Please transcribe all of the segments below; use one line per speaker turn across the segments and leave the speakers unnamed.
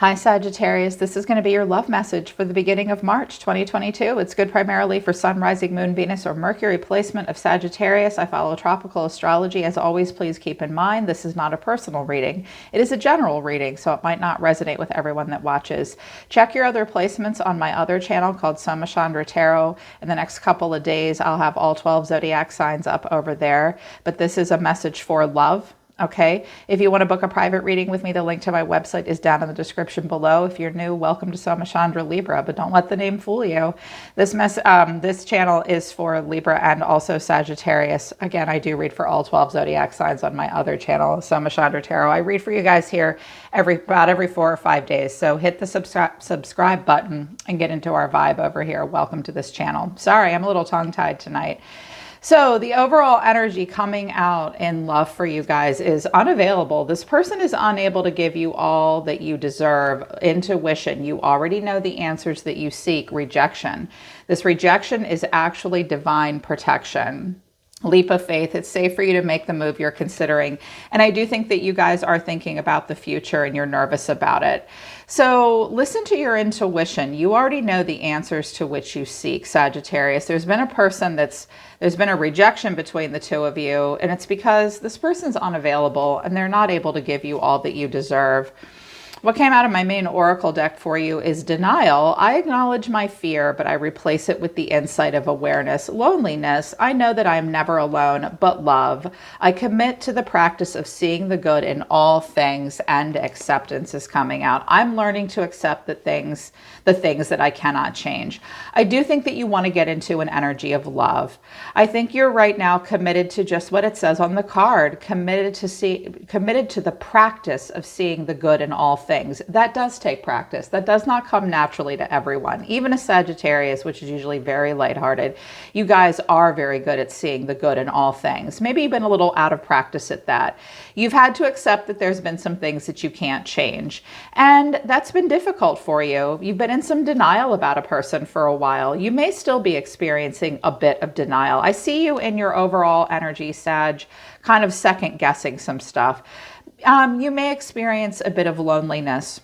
Hi Sagittarius, this is going to be your love message for the beginning of March 2022. It's good primarily for Sun, Rising, Moon, Venus, or Mercury placement of Sagittarius. I follow tropical astrology. As always, please keep in mind this is not a personal reading. It is a general reading, so it might not resonate with everyone that watches. Check your other placements on my other channel called Soma Chandra Tarot. In the next couple of days, I'll have all 12 zodiac signs up over there, but this is a message for love. Okay, if you want to book a private reading with me, the link to my website is down in the description below. If you're new, welcome to Soma Chandra Libra, but don't let the name fool you. This channel is for Libra and also Sagittarius. Again, I do read for all 12 zodiac signs on my other channel, Soma Chandra Tarot. I read for you guys here about every 4 or 5 days. So hit the subscribe button and get into our vibe over here. Welcome to this channel. Sorry, I'm a little tongue-tied tonight. So the overall energy coming out in love for you guys is unavailable. This person is unable to give you all that you deserve. Intuition. You already know the answers that you seek. Rejection. This rejection is actually divine protection. Leap of faith. It's safe for you to make the move you're considering. And I do think that you guys are thinking about the future and you're nervous about it. So listen to your intuition. You already know the answers to which you seek, Sagittarius. There's been a rejection between the two of you, and it's because this person's unavailable and they're not able to give you all that you deserve. What came out of my main oracle deck for you is denial. I acknowledge my fear, but I replace it with the insight of awareness. Loneliness. I know that I am never alone, but love. I commit to the practice of seeing the good in all things, and acceptance is coming out. I'm learning to accept the things that I cannot change. I do think that you want to get into an energy of love. I think you're right now committed to just what it says on the card, committed to the practice of seeing the good in all things. That does take practice. That does not come naturally to everyone. Even a Sagittarius, which is usually very lighthearted, you guys are very good at seeing the good in all things. Maybe you've been a little out of practice at that. You've had to accept that there's been some things that you can't change. And that's been difficult for you. You've been in some denial about a person for a while. You may still be experiencing a bit of denial. I see you in your overall energy, Sag, kind of second guessing some stuff. You may experience a bit of loneliness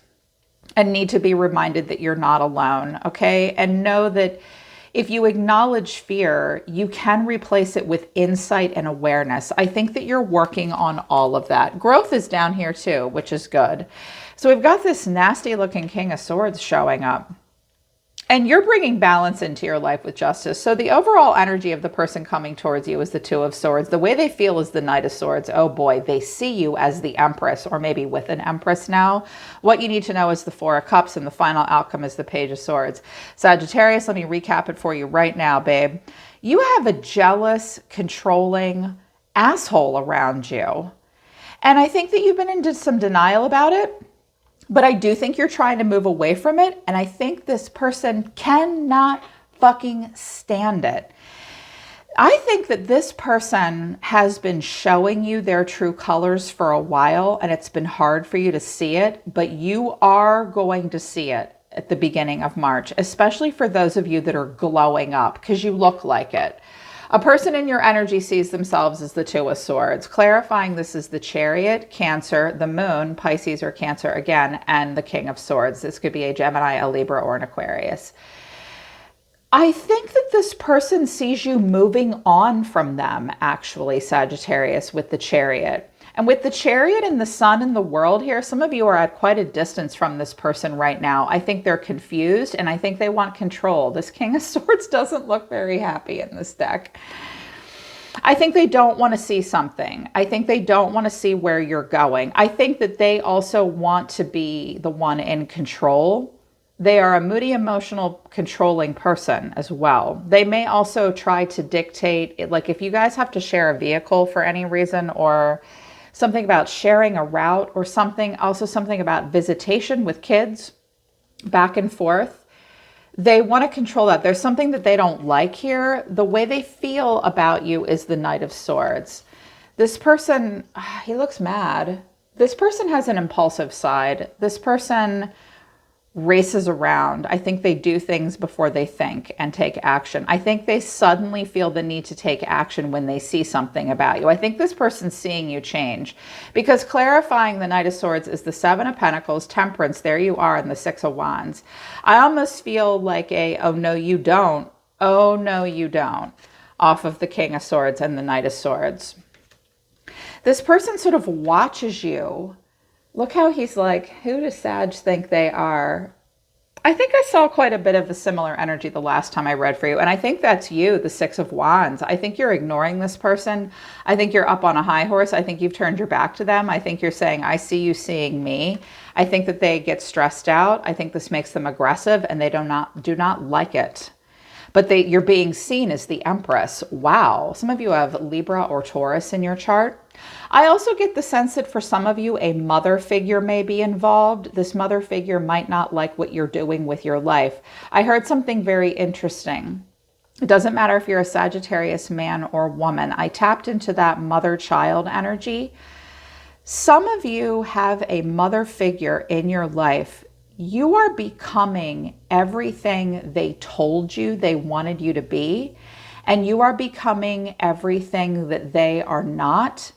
and need to be reminded that you're not alone, okay? And know that if you acknowledge fear, you can replace it with insight and awareness. I think that you're working on all of that. Growth is down here too, which is good. So we've got this nasty looking King of Swords showing up. And you're bringing balance into your life with justice. So the overall energy of the person coming towards you is the Two of Swords. The way they feel is the Knight of Swords. Oh boy, they see you as the Empress, or maybe with an Empress now. What you need to know is the Four of Cups, and the final outcome is the Page of Swords. Sagittarius, let me recap it for you right now, babe. You have a jealous, controlling asshole around you. And I think that you've been into some denial about it. But I do think you're trying to move away from it. And I think this person cannot fucking stand it. I think that this person has been showing you their true colors for a while, and it's been hard for you to see it, but you are going to see it at the beginning of March, especially for those of you that are glowing up, because you look like it. A person in your energy sees themselves as the Two of Swords. Clarifying, this is the Chariot, Cancer, the Moon, Pisces or Cancer again, and the King of Swords. This could be a Gemini, a Libra, or an Aquarius. I think that this person sees you moving on from them, actually, Sagittarius, with the Chariot. And with the Chariot and the Sun and the World here, some of you are at quite a distance from this person right now. I think they're confused, and I think they want control. This King of Swords doesn't look very happy in this deck. I think they don't want to see something. I think they don't want to see where you're going. I think that they also want to be the one in control. They are a moody, emotional, controlling person as well. They may also try to dictate, like if you guys have to share a vehicle for any reason, or something about sharing a route, or something, also something about visitation with kids, back and forth. They want to control that. There's something that they don't like here. The way they feel about you is the Knight of Swords. This person, he looks mad. This person has an impulsive side. This person races around. I think they do things before they think and take action. I think they suddenly feel the need to take action when they see something about you. I think this person's seeing you change, because clarifying the Knight of Swords is the Seven of Pentacles, Temperance, there you are, and the Six of Wands. I almost feel like a, oh no you don't, oh no you don't, off of the King of Swords and the Knight of Swords. This person sort of watches you. Look how he's like, who does Sag think they are? I think I saw quite a bit of a similar energy the last time I read for you. And I think that's you, the Six of Wands. I think you're ignoring this person. I think you're up on a high horse. I think you've turned your back to them. I think you're saying, I see you seeing me. I think that they get stressed out. I think this makes them aggressive and they do not like it. But you're being seen as the Empress. Wow. Some of you have Libra or Taurus in your chart. I also get the sense that for some of you, a mother figure may be involved. This mother figure might not like what you're doing with your life. I heard something very interesting. It doesn't matter if you're a Sagittarius man or woman. I tapped into that mother-child energy. Some of you have a mother figure in your life. You are becoming everything they told you they wanted you to be, and you are becoming everything that they are not,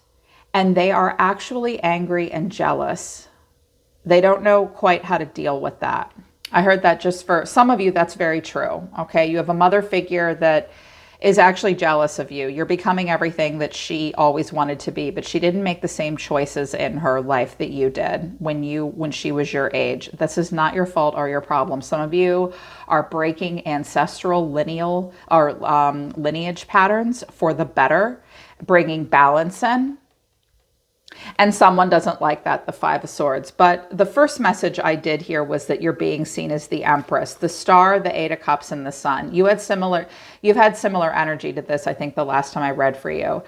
and they are actually angry and jealous. They don't know quite how to deal with that. I heard that just for some of you, that's very true. Okay, you have a mother figure that is actually jealous of you. You're becoming everything that she always wanted to be, but she didn't make the same choices in her life that you did when she was your age. This is not your fault or your problem. Some of you are breaking ancestral lineage patterns for the better, bringing balance in. And someone doesn't like that, the Five of Swords. But the first message I did here was that you're being seen as the Empress, the Star, the Eight of Cups, and the Sun. You've had similar energy to this, I think, the last time I read for you.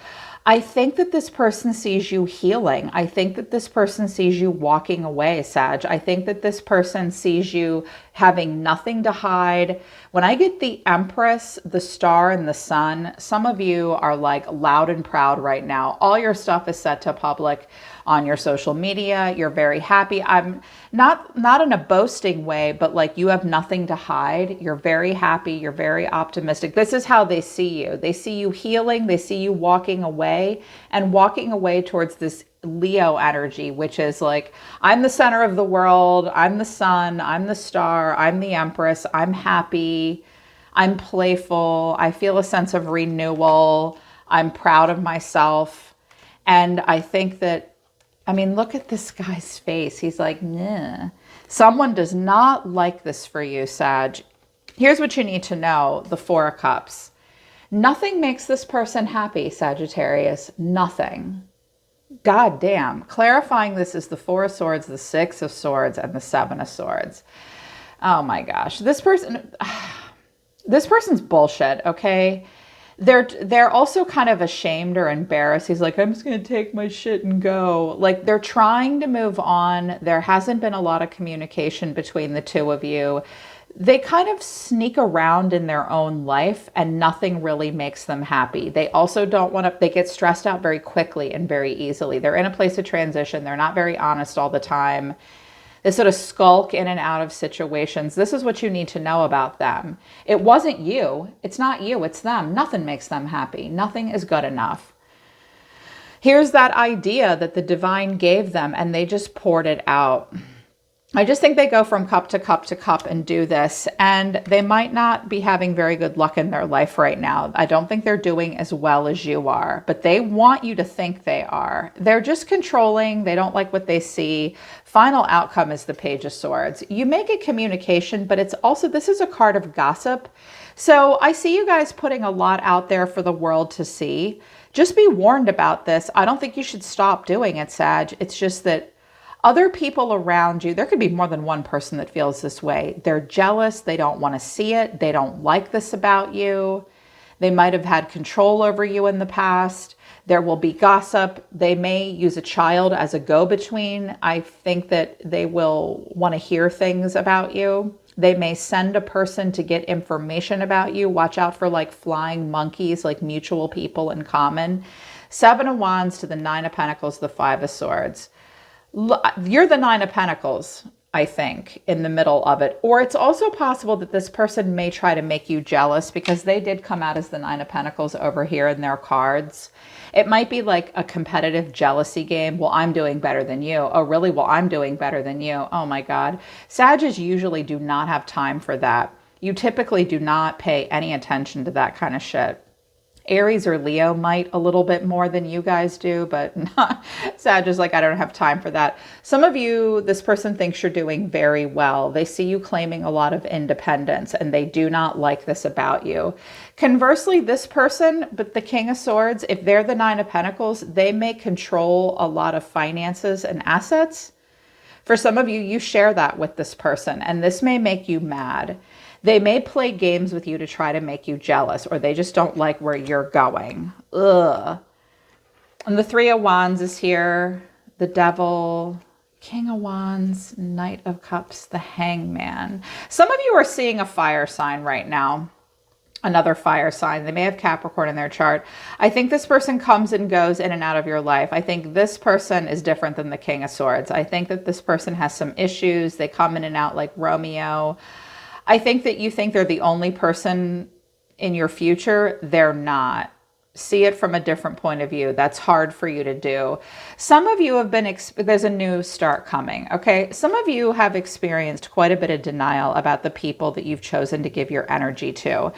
I think that this person sees you healing. I think that this person sees you walking away, Sag. I think that this person sees you having nothing to hide. When I get the Empress, the Star, and the Sun, some of you are like loud and proud right now. All your stuff is set to public on your social media. You're very happy. I'm not in a boasting way, but like you have nothing to hide. You're very happy. You're very optimistic. This is how they see you. They see you healing. They see you walking away and walking away towards this Leo energy, which is like, I'm the center of the world. I'm the sun. I'm the star. I'm the Empress. I'm happy. I'm playful. I feel a sense of renewal. I'm proud of myself. And I think that, I mean, look at this guy's face. He's like, nah. Someone does not like this for you, Sag. Here's what you need to know, the Four of Cups. Nothing makes this person happy, Sagittarius. Nothing. God damn. Clarifying this is the Four of Swords, the Six of Swords, and the Seven of Swords. Oh my gosh. This person's bullshit, okay? They're also kind of ashamed or embarrassed. He's like, I'm just going to take my shit and go. Like, they're trying to move on. There hasn't been a lot of communication between the two of you. They kind of sneak around in their own life and nothing really makes them happy. They also they get stressed out very quickly and very easily. They're in a place of transition. They're not very honest all the time. They sort of skulk in and out of situations. This is what you need to know about them. It wasn't you. It's not you. It's them. Nothing makes them happy. Nothing is good enough. Here's that idea that the divine gave them and they just poured it out. I just think they go from cup to cup to cup and do this, and they might not be having very good luck in their life right now. I don't think they're doing as well as you are, but they want you to think they are. They're just controlling. They don't like what they see. Final outcome is the Page of Swords. You make a communication, but it's also, this is a card of gossip. So I see you guys putting a lot out there for the world to see. Just be warned about this. I don't think you should stop doing it, Sag. It's just that other people around you, there could be more than one person that feels this way. They're jealous. They don't want to see it. They don't like this about you. They might have had control over you in the past. There will be gossip. They may use a child as a go-between. I think that they will want to hear things about you. They may send a person to get information about you. Watch out for like flying monkeys, like mutual people in common. Seven of Wands to the Nine of Pentacles, the Five of Swords. You're the Nine of Pentacles. I think, in the middle of it. Or it's also possible that this person may try to make you jealous because they did come out as the Nine of Pentacles over here in their cards. It might be like a competitive jealousy game. Well, I'm doing better than you. Oh, really? Well, I'm doing better than you. Oh my God. Sagittarius usually do not have time for that. You typically do not pay any attention to that kind of shit. Aries or Leo might a little bit more than you guys do, but not Sagittarius, like, I don't have time for that. Some of you, this person thinks you're doing very well. They see you claiming a lot of independence and they do not like this about you. Conversely, this person, but the King of Swords, if they're the Nine of Pentacles, they may control a lot of finances and assets. For some of you, you share that with this person and this may make you mad. They may play games with you to try to make you jealous, or they just don't like where you're going. Ugh. And the Three of Wands is here. The Devil, King of Wands, Knight of Cups, the Hangman. Some of you are seeing a fire sign right now. Another fire sign. They may have Capricorn in their chart. I think this person comes and goes in and out of your life. I think this person is different than the King of Swords. I think that this person has some issues. They come in and out like Romeo. I think that you think they're the only person in your future. They're not. See it from a different point of view. That's hard for you to do. Some of you have been, there's a new start coming, okay? Some of you have experienced quite a bit of denial about the people that you've chosen to give your energy to.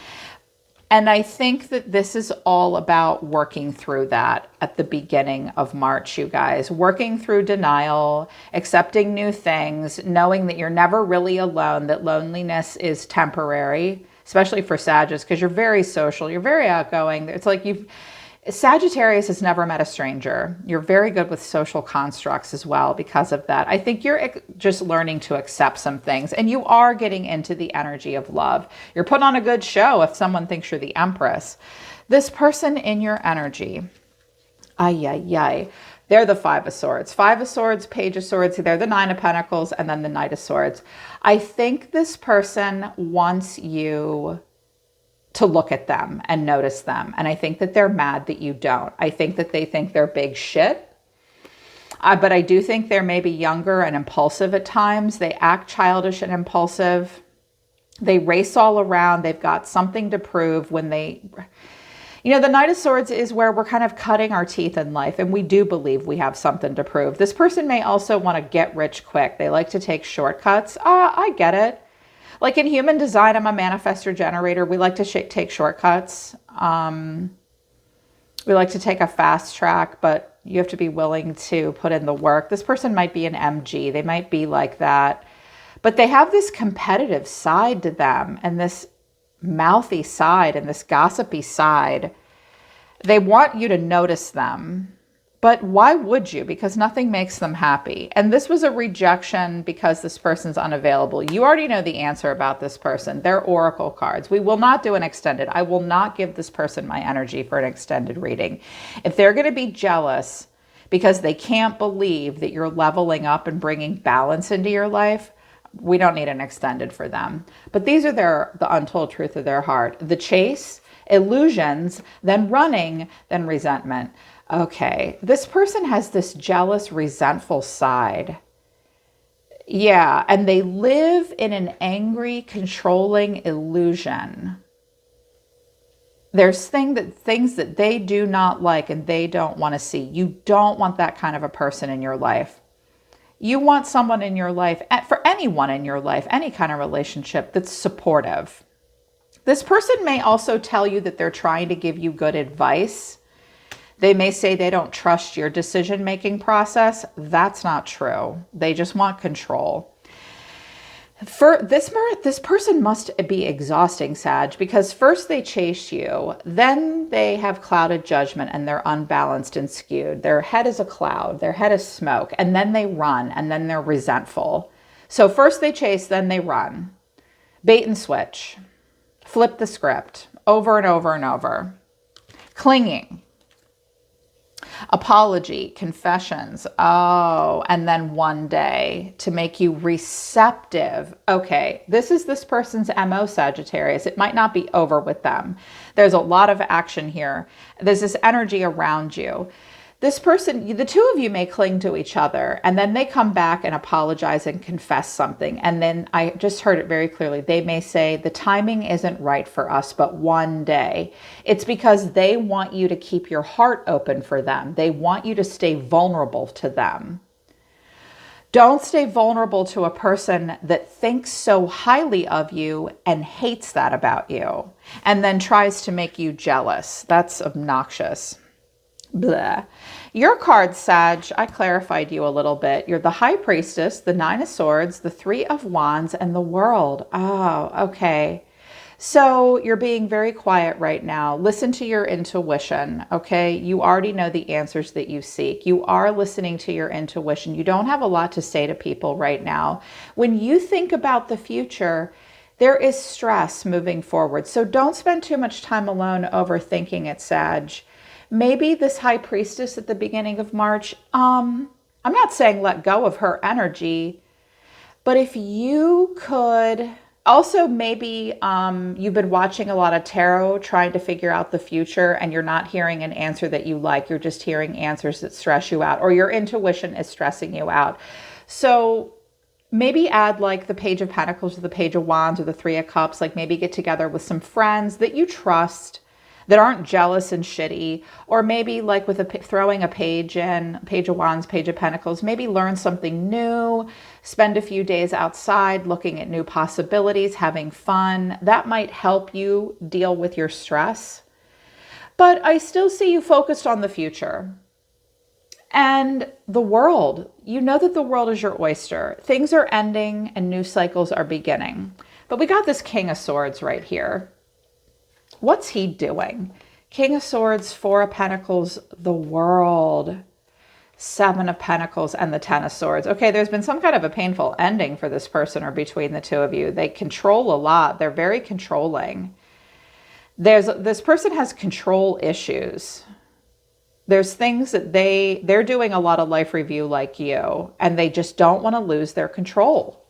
And I think that this is all about working through that at the beginning of March, you guys. Working through denial, accepting new things, knowing that you're never really alone, that loneliness is temporary, especially for Sagittarius, because you're very social, you're very outgoing. It's like Sagittarius has never met a stranger. You're very good with social constructs as well because of that. I think you're just learning to accept some things and you are getting into the energy of love. You're putting on a good show if someone thinks you're the Empress. This person in your energy, they're the Five of Swords. Five of Swords, Page of Swords, they're the Nine of Pentacles, and then the Knight of Swords. I think this person wants you to look at them and notice them. And I think that they're mad that you don't. I think that they think they're big shit. But I do think they're maybe younger and impulsive at times. They act childish and impulsive. They race all around. They've got something to prove when they... You know, the Knight of Swords is where we're kind of cutting our teeth in life, and we do believe we have something to prove. This person may also want to get rich quick. They like to take shortcuts. I get it. Like in human design, I'm a manifestor generator. We like to take shortcuts. We like to take a fast track, but you have to be willing to put in the work. This person might be an MG. They might be like that. But they have this competitive side to them and this mouthy side and this gossipy side. They want you to notice them. But why would you? Because nothing makes them happy. And this was a rejection because this person's unavailable. You already know the answer about this person. They're oracle cards. We will not do an extended. I will not give this person my energy for an extended reading. If they're going to be jealous because they can't believe that you're leveling up and bringing balance into your life, we don't need an extended for them. But these are the untold truth of their heart. The chase, illusions, then running, then resentment. Okay, this person has this jealous, resentful side. Yeah, and they live in an angry, controlling illusion. There's things that they do not like and they don't want to see. You don't want that kind of a person in your life. You want someone in your life, for anyone in your life, any kind of relationship that's supportive. This person may also tell you that they're trying to give you good advice. They may say they don't trust your decision-making process. That's not true. They just want control. For this person must be exhausting, Sag, because first they chase you, then they have clouded judgment and they're unbalanced and skewed. Their head is a cloud, their head is smoke, and then they run, and then they're resentful. So first they chase, then they run. Bait and switch. Flip the script over and over and over. Clinging. Apology, confessions, and then one day to make you receptive. Okay, this is this person's MO, Sagittarius. It might not be over with them. There's a lot of action here. There's this energy around you. This person, the two of you may cling to each other, and then they come back and apologize and confess something. And then I just heard it very clearly. They may say, the timing isn't right for us, but one day. It's because they want you to keep your heart open for them. They want you to stay vulnerable to them. Don't stay vulnerable to a person that thinks so highly of you and hates that about you, and then tries to make you jealous. That's obnoxious. Blah. Your card, Sag, I clarified you a little bit. You're the High Priestess, the Nine of Swords, the Three of Wands, and the World. Oh, okay. So you're being very quiet right now. Listen to your intuition, okay? You already know the answers that you seek. You are listening to your intuition. You don't have a lot to say to people right now. When you think about the future, there is stress moving forward. So don't spend too much time alone overthinking it, Sag. Maybe this High Priestess at the beginning of March, I'm not saying let go of her energy, but if you could, also maybe you've been watching a lot of tarot trying to figure out the future, and you're not hearing an answer that you like. You're just hearing answers that stress you out, or your intuition is stressing you out. So maybe add like the Page of Pentacles or the Page of Wands or the Three of Cups, like maybe get together with some friends that you trust, that aren't jealous and shitty, or maybe like with throwing a page in, Page of Wands, Page of Pentacles, maybe learn something new, spend a few days outside looking at new possibilities, having fun. That might help you deal with your stress. But I still see you focused on the future. And the world, you know that the world is your oyster. Things are ending and new cycles are beginning. But we got this King of Swords right here. What's he doing? King of Swords, Four of Pentacles, the World, Seven of Pentacles, and the Ten of Swords. Okay, there's been some kind of a painful ending for this person or between the two of you. They control a lot. They're very controlling. This person has control issues. There's things that they're doing a lot of life review like you, and they just don't want to lose their control.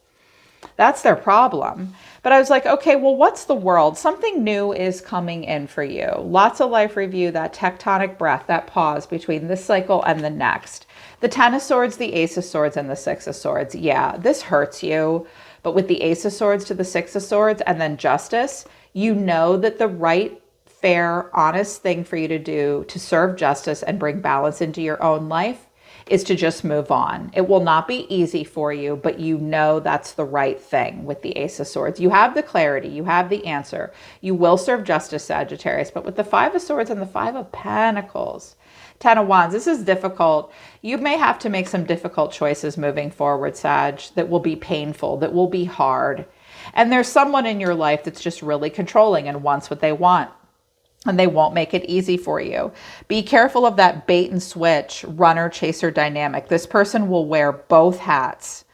That's their problem. But I was like, okay, well, what's the world? Something new is coming in for you. Lots of life review, that tectonic breath, that pause between this cycle and the next. The Ten of Swords, the Ace of Swords, and the Six of Swords. Yeah, this hurts you. But with the Ace of Swords to the Six of Swords and then Justice, you know that the right, fair, honest thing for you to do to serve justice and bring balance into your own life is to just move on. It will not be easy for you, but you know that's the right thing with the Ace of Swords. You have the clarity. You have the answer. You will serve justice, Sagittarius. But with the Five of Swords and the Five of Pentacles, Ten of Wands, this is difficult. You may have to make some difficult choices moving forward, Sag, that will be painful, that will be hard. And there's someone in your life that's just really controlling and wants what they want, and they won't make it easy for you. Be careful of that bait and switch, runner chaser dynamic. This person will wear both hats.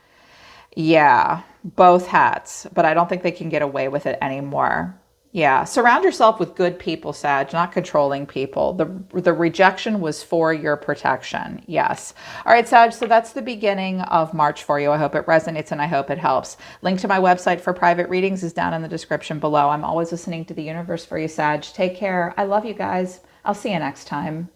Yeah, both hats, but I don't think they can get away with it anymore. Yeah, surround yourself with good people, Sag, not controlling people. The rejection was for your protection. Yes. All right, Sag, so that's the beginning of March for you. I hope it resonates and I hope it helps. Link to my website for private readings is down in the description below. I'm always listening to the universe for you, Sag. Take care. I love you guys. I'll see you next time.